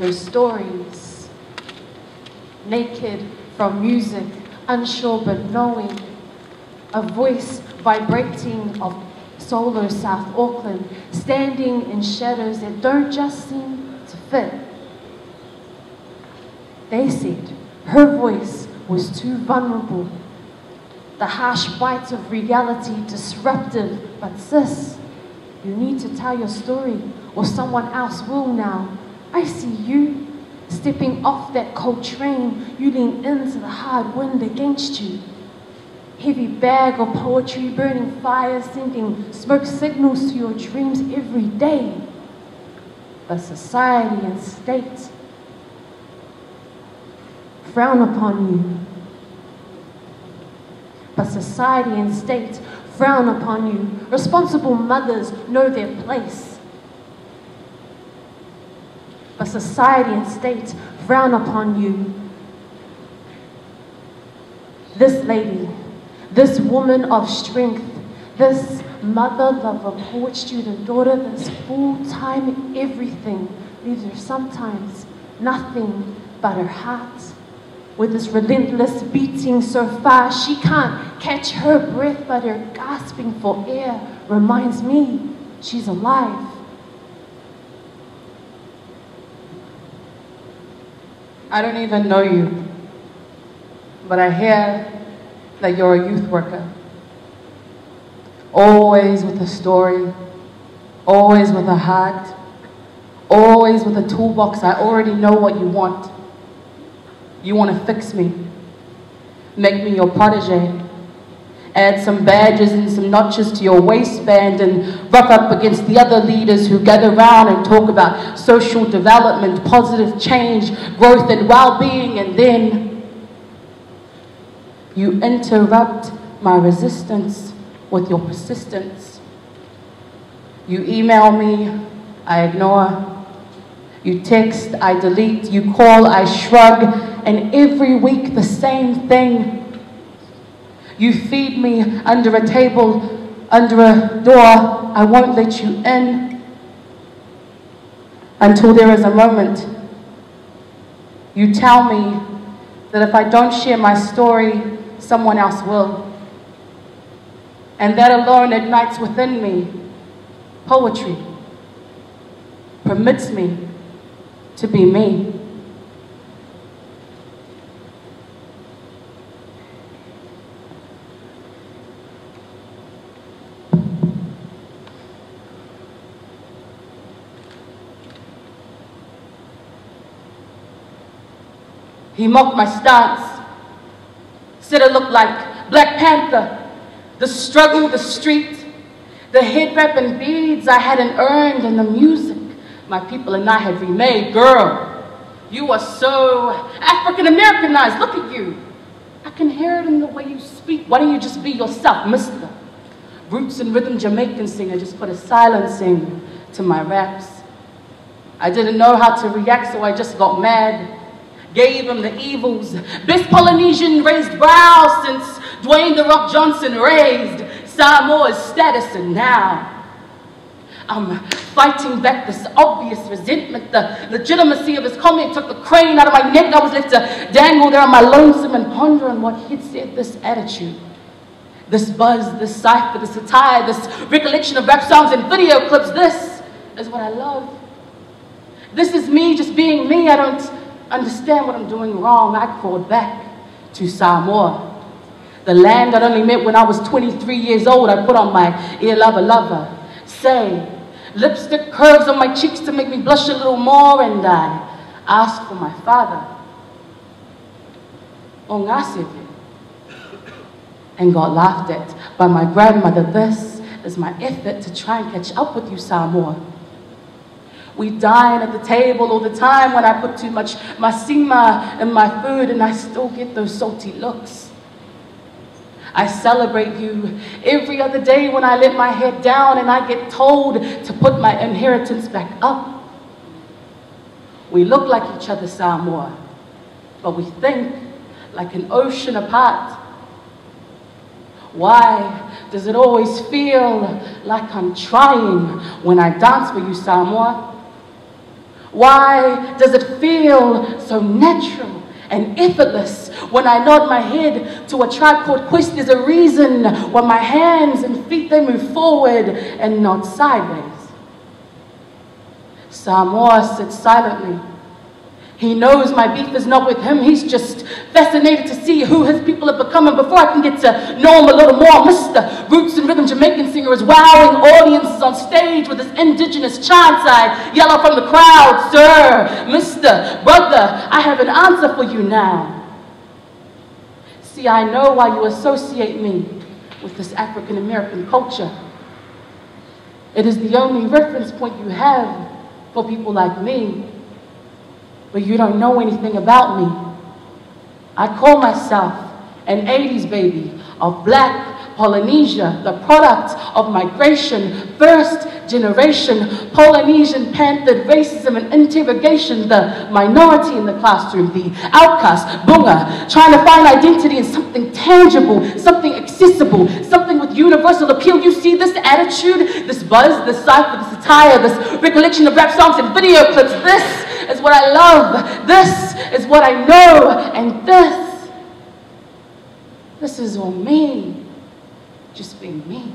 their stories. Naked from music, unsure but knowing, a voice vibrating of solar South Auckland, standing in shadows that don't just seem to fit. They said her voice was too vulnerable, the harsh bites of reality disruptive, but sis, you need to tell your story or someone else will now. I see you stepping off that cold train, you lean into the hard wind against you. Heavy bag of poetry, burning fire, sending smoke signals to your dreams every day. But society and state frown upon you. But society and state frown upon you. Responsible mothers know their place. But society and state frown upon you. This lady, this woman of strength, this mother, lover, poet, student, daughter, this full-time everything, leaves her sometimes nothing but her heart. With this relentless beating so fast, she can't catch her breath, but her gasping for air reminds me she's alive. I don't even know you, but I hear that you're a youth worker. Always with a story, always with a heart, always with a toolbox. I already know what you want. You want to fix me, make me your protege, add some badges and some notches to your waistband and rough up against the other leaders who gather round and talk about social development, positive change, growth and well-being, and then you interrupt my resistance with your persistence. You email me, I ignore. You text, I delete. You call, I shrug. And every week the same thing. You feed me under a table, under a door. I won't let you in until there is a moment. You tell me that if I don't share my story, someone else will. And that alone ignites within me poetry, permits me to be me. He mocked my stance, said it looked like Black Panther, the struggle, the street, the head wrap and beads I hadn't earned, and the music my people and I had remade. Girl, you are so African-Americanized. Look at you. I can hear it in the way you speak. Why don't you just be yourself, mister? Roots and rhythm Jamaican singer, just put a silencing to my raps. I didn't know how to react, so I just got mad. Gave him the evils. Best Polynesian raised brow since Dwayne "The Rock" Johnson raised Samoa's status, and now I'm fighting back this obvious resentment. The legitimacy of his comment took the crane out of my neck. I was left to dangle there on my lonesome and ponder on what he'd said. This attitude, this buzz, this cipher, this attire, this recollection of rap songs and video clips, this is what I love. This is me just being me. I don't understand what I'm doing wrong. I crawled back to Samoa, the land I'd only met when I was 23 years old. I put on my ear lover lover, say, lipstick curves on my cheeks to make me blush a little more, and I asked for my father, Ongaseve, and got laughed at by my grandmother. This is my effort to try and catch up with you, Samoa. We dine at the table all the time when I put too much masima in my food, and I still get those salty looks. I celebrate you every other day when I let my head down and I get told to put my inheritance back up. We look like each other, Samoa, but we think like an ocean apart. Why does it always feel like I'm trying when I dance for you, Samoa? Why does it feel so natural and effortless when I nod my head to a tribe called Quest? There's a reason why my hands and feet, they move forward and not sideways. Samoa sits silently. He knows my beef is not with him. He's just fascinated to see who his people have become. And before I can get to know him a little more, Mr. Roots and Rhythm Jamaican singer is wowing audiences on stage with his indigenous chants. I yell out from the crowd, "Sir, Mr. Brother, I have an answer for you now. See, I know why you associate me with this African American culture. It is the only reference point you have for people like me. But you don't know anything about me. I call myself an 80s baby of Black Polynesia, the product of migration, first generation Polynesian panthered racism and interrogation, the minority in the classroom, the outcast, bunga, trying to find identity in something tangible, something accessible, something with universal appeal. You see this attitude, this buzz, this cipher, this attire, this recollection of rap songs and video clips. This is what I love. This is what I know. And this is on me. Just being me.